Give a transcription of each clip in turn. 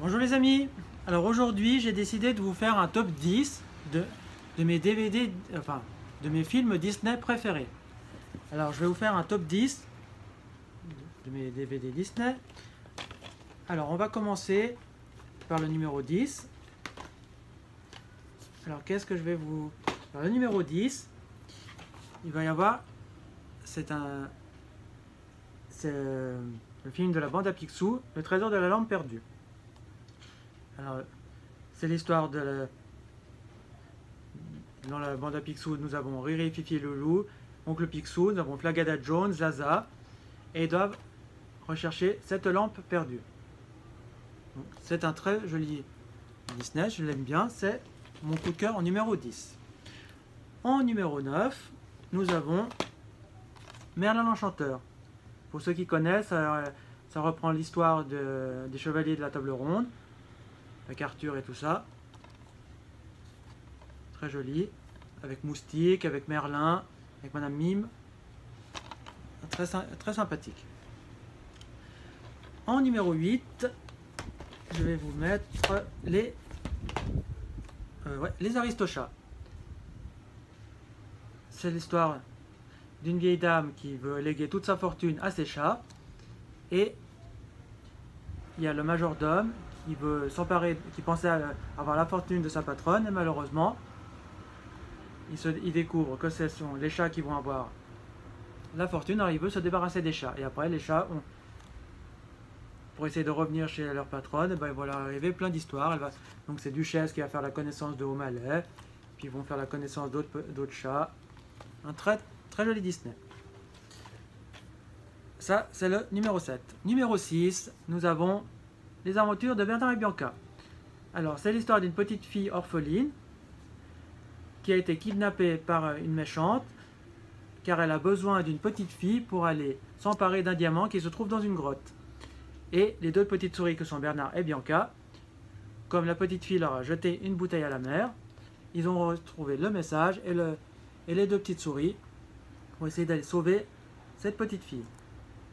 Bonjour les amis, alors aujourd'hui j'ai décidé de vous faire un top 10 de mes DVD, enfin de mes films Disney préférés. Alors je vais vous faire un top 10 de mes DVD Disney. Alors on va commencer par le numéro 10. Alors qu'est-ce que je vais vous... Alors, le numéro 10, il va y avoir, c'est le film de la bande à Picsou, Le trésor de la lampe perdue. Alors, c'est l'histoire de dans la bande à Picsou, nous avons Riri, Fifi et Loulou, Oncle Picsou, nous avons Flagada Jones, Zaza, et ils doivent rechercher cette lampe perdue. C'est un très joli Disney, je l'aime bien, c'est mon coup de cœur en numéro 10. En numéro 9, nous avons Merlin l'Enchanteur. Pour ceux qui connaissent, ça reprend l'histoire des Chevaliers de la Table Ronde, avec Arthur et tout ça. Très joli. Avec Moustique, avec Merlin, avec Madame Mime. Très sympathique. En numéro 8, je vais vous mettre les Aristochats. C'est l'histoire d'une vieille dame qui veut léguer toute sa fortune à ses chats. Et il y a le majordome qui veut s'emparer, qui pensait avoir la fortune de sa patronne, et malheureusement, il découvre que ce sont les chats qui vont avoir la fortune. Alors il veut se débarrasser des chats. Et après, les chats, pour essayer de revenir chez leur patronne, il va leur arriver plein d'histoires. Donc c'est Duchesse qui va faire la connaissance de O'Malley, puis ils vont faire la connaissance d'autres chats. Un très joli Disney. Ça, c'est le numéro 7. Numéro 6, nous avons Les aventures de Bernard et Bianca. Alors, c'est l'histoire d'une petite fille orpheline qui a été kidnappée par une méchante car elle a besoin d'une petite fille pour aller s'emparer d'un diamant qui se trouve dans une grotte. Et les deux petites souris que sont Bernard et Bianca, comme la petite fille leur a jeté une bouteille à la mer, ils ont retrouvé le message et les deux petites souris vont essayer d'aller sauver cette petite fille.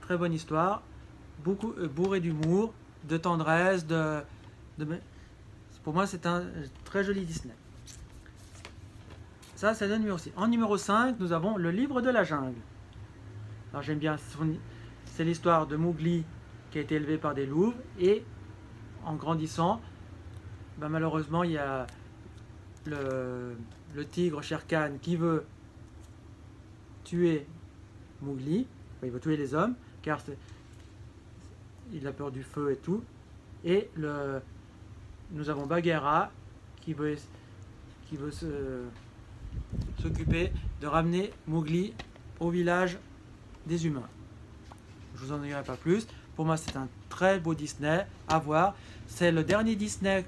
Très bonne histoire, beaucoup bourré d'humour, de tendresse, pour moi c'est un très joli Disney. Ça c'est le numéro 6. En numéro 5, nous avons Le Livre de la Jungle. Alors j'aime bien, c'est l'histoire de Mowgli qui a été élevé par des loups, et en grandissant, malheureusement il y a le tigre Shere Khan qui veut tuer Mowgli, il veut tuer les hommes, car il a peur du feu et tout. Et nous avons Bagheera qui veut s'occuper de ramener Mowgli au village des humains. Je vous en dirai pas plus. Pour moi, c'est un très beau Disney à voir. C'est le dernier Disney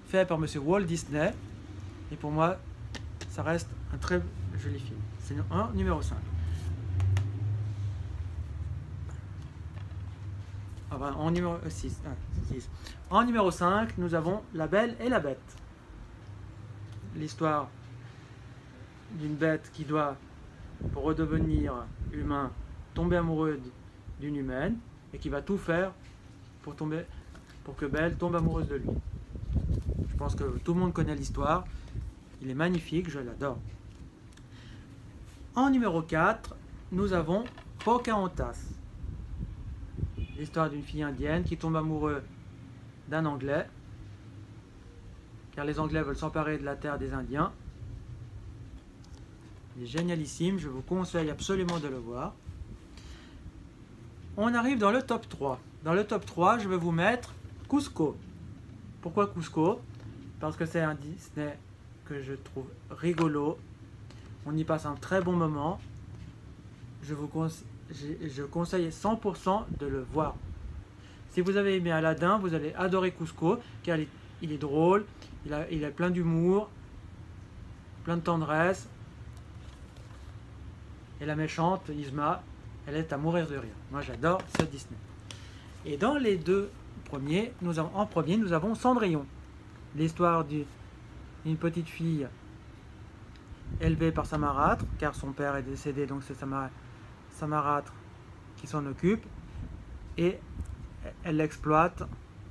fait par Monsieur Walt Disney. Et pour moi, ça reste un très joli film. C'est un numéro 5. En numéro 6. En numéro 5, nous avons La Belle et la Bête. L'histoire d'une bête qui doit, pour redevenir humain, tomber amoureux d'une humaine, et qui va tout faire pour que Belle tombe amoureuse de lui. Je pense que tout le monde connaît l'histoire. Il est magnifique, je l'adore. En numéro 4, nous avons Pocahontas. L'histoire d'une fille indienne qui tombe amoureux d'un Anglais, car les Anglais veulent s'emparer de la terre des Indiens. Il est génialissime, je vous conseille absolument de le voir. On arrive dans le top 3. Dans le top 3, je vais vous mettre Kuzco. Pourquoi Kuzco? Parce que c'est un Disney que je trouve rigolo. On y passe un très bon moment. Je conseille 100% de le voir. Si vous avez aimé Aladdin, vous allez adorer Kuzco, car il est drôle, il a plein d'humour, plein de tendresse. Et la méchante, Yzma, elle est à mourir de rire. Moi j'adore ce Disney. Et dans les deux premiers, nous avons Cendrillon. L'histoire d'une petite fille élevée par sa marâtre, car son père est décédé, donc c'est sa marâtre qui s'en occupe, et elle l'exploite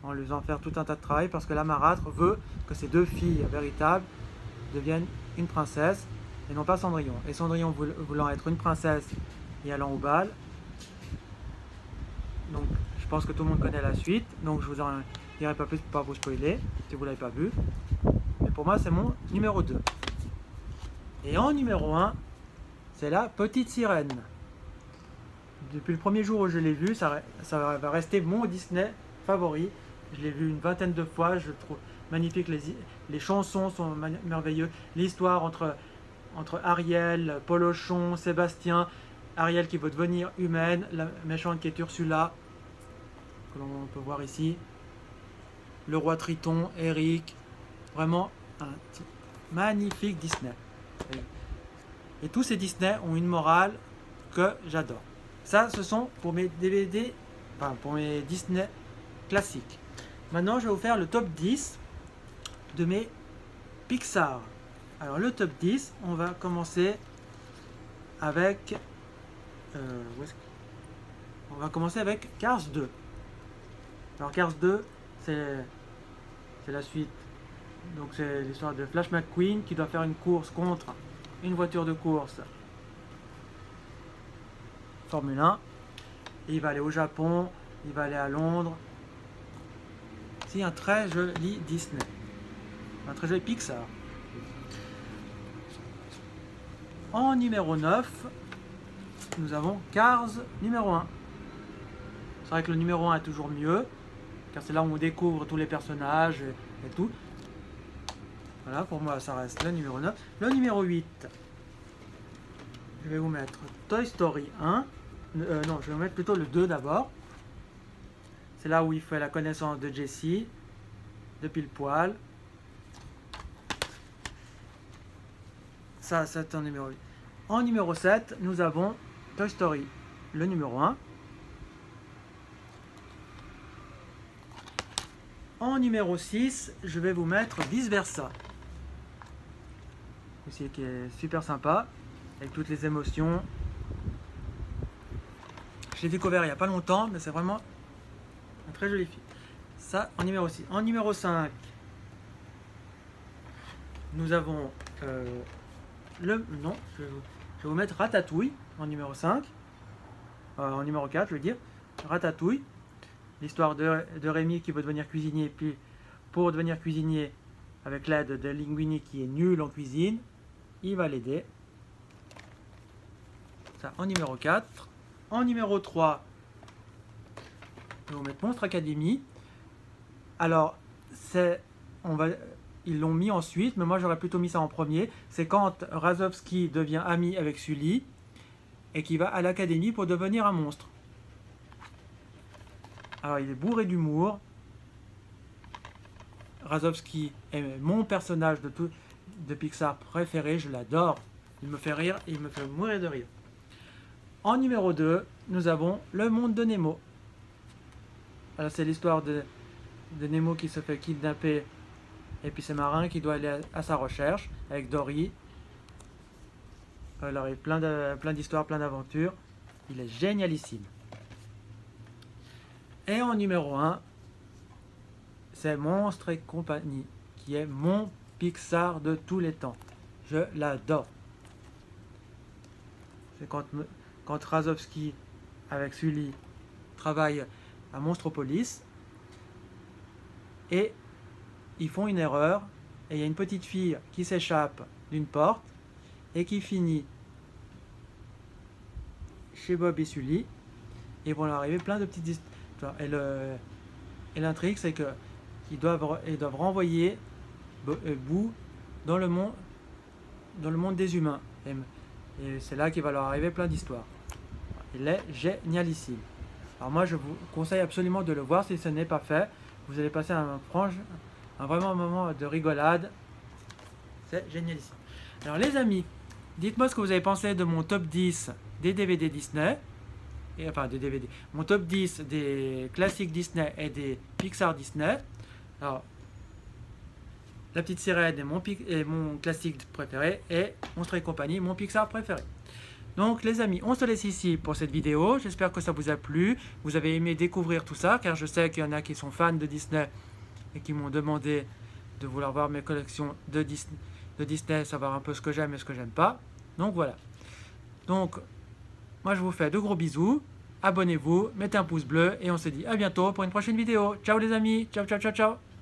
en lui faisant faire tout un tas de travail parce que la marâtre veut que ces deux filles véritables deviennent une princesse et non pas Cendrillon. Et Cendrillon voulant être une princesse et allant au bal. Donc je pense que tout le monde connaît la suite, donc je vous en dirai pas plus pour pas vous spoiler si vous ne l'avez pas vu. Mais pour moi c'est mon numéro 2. Et en numéro 1, c'est la Petite Sirène. Depuis le premier jour où je l'ai vu, ça va rester mon Disney favori. Je l'ai vu une vingtaine de fois, je trouve magnifique, les chansons sont merveilleuses. L'histoire entre Ariel, Polochon, Sébastien, Ariel qui veut devenir humaine, la méchante qui est Ursula, que l'on peut voir ici, le roi Triton, Eric, vraiment un magnifique Disney. Et tous ces Disney ont une morale que j'adore. Ça, ce sont pour mes DVD, enfin pour mes Disney classiques. Maintenant, je vais vous faire le top 10 de mes Pixar. Alors, le top 10, on va commencer avec... on va commencer avec Cars 2. Alors, Cars 2, c'est la suite. Donc, c'est l'histoire de Flash McQueen qui doit faire une course contre une voiture de course Formule 1. Et il va aller au Japon, il va aller à Londres. C'est un très joli Disney. Un très joli Pixar. En numéro 9, nous avons Cars numéro 1. C'est vrai que le numéro 1 est toujours mieux, car c'est là où on découvre tous les personnages et tout. Voilà, pour moi ça reste le numéro 9. Le numéro 8, je vais vous mettre Toy Story 1. Non, je vais vous mettre plutôt le 2 d'abord. C'est là où il fait la connaissance de Jessie, de Pile Poil. Ça, c'est en numéro 8. En numéro 7, nous avons Toy Story, le numéro 1. En numéro 6, je vais vous mettre Vice Versa. Aussi, qui est super sympa, avec toutes les émotions. Je l'ai découvert il n'y a pas longtemps, mais c'est vraiment un très joli film. Ça, en numéro 6. En numéro 5, nous avons... Non, je vais vous mettre Ratatouille en numéro 5. En numéro 4, je veux dire. Ratatouille. L'histoire de Rémi qui veut devenir cuisinier. Puis, pour devenir cuisinier, avec l'aide de Linguini qui est nul en cuisine, il va l'aider. Ça, en numéro 4. En numéro 3, je vais vous mettre Monstre Academy. Alors, ils l'ont mis ensuite, mais moi j'aurais plutôt mis ça en premier. C'est quand Razowski devient ami avec Sully et qui va à l'académie pour devenir un monstre. Alors il est bourré d'humour. Razowski est mon personnage de Pixar préféré, je l'adore. Il me fait rire et il me fait mourir de rire. En numéro 2, nous avons Le Monde de Nemo. Alors c'est l'histoire de Nemo qui se fait kidnapper. Et puis c'est Marin qui doit aller à sa recherche avec Dory. Alors il y a plein d'histoires, plein d'aventures. Il est génialissime. Et en numéro 1, c'est Monstres et compagnie, qui est mon Pixar de tous les temps. Je l'adore. C'est quand Razowski avec Sully travaille à Monstropolis. Et ils font une erreur et il y a une petite fille qui s'échappe d'une porte et qui finit chez Bob et Sully et vont leur arriver plein de petites histoires. Et l'intrigue, c'est qu'ils doivent renvoyer Boo dans le monde des humains. Et c'est là qu'il va leur arriver plein d'histoires. Il est génialissime. Alors moi, je vous conseille absolument de le voir si ce n'est pas fait. Vous allez passer vraiment un moment de rigolade. C'est génialissime. Alors les amis, dites-moi ce que vous avez pensé de mon top 10 des DVD Disney. Enfin des DVD. Mon top 10 des classiques Disney et des Pixar Disney. Alors, La Petite Sirène est mon classique préféré et Monstres et compagnie, mon Pixar préféré. Donc les amis, on se laisse ici pour cette vidéo. J'espère que ça vous a plu. Vous avez aimé découvrir tout ça, car je sais qu'il y en a qui sont fans de Disney et qui m'ont demandé de vouloir voir mes collections de Disney, savoir un peu ce que j'aime et ce que j'aime pas. Donc voilà. Donc, moi je vous fais de gros bisous. Abonnez-vous, mettez un pouce bleu et on se dit à bientôt pour une prochaine vidéo. Ciao les amis, ciao ciao ciao ciao.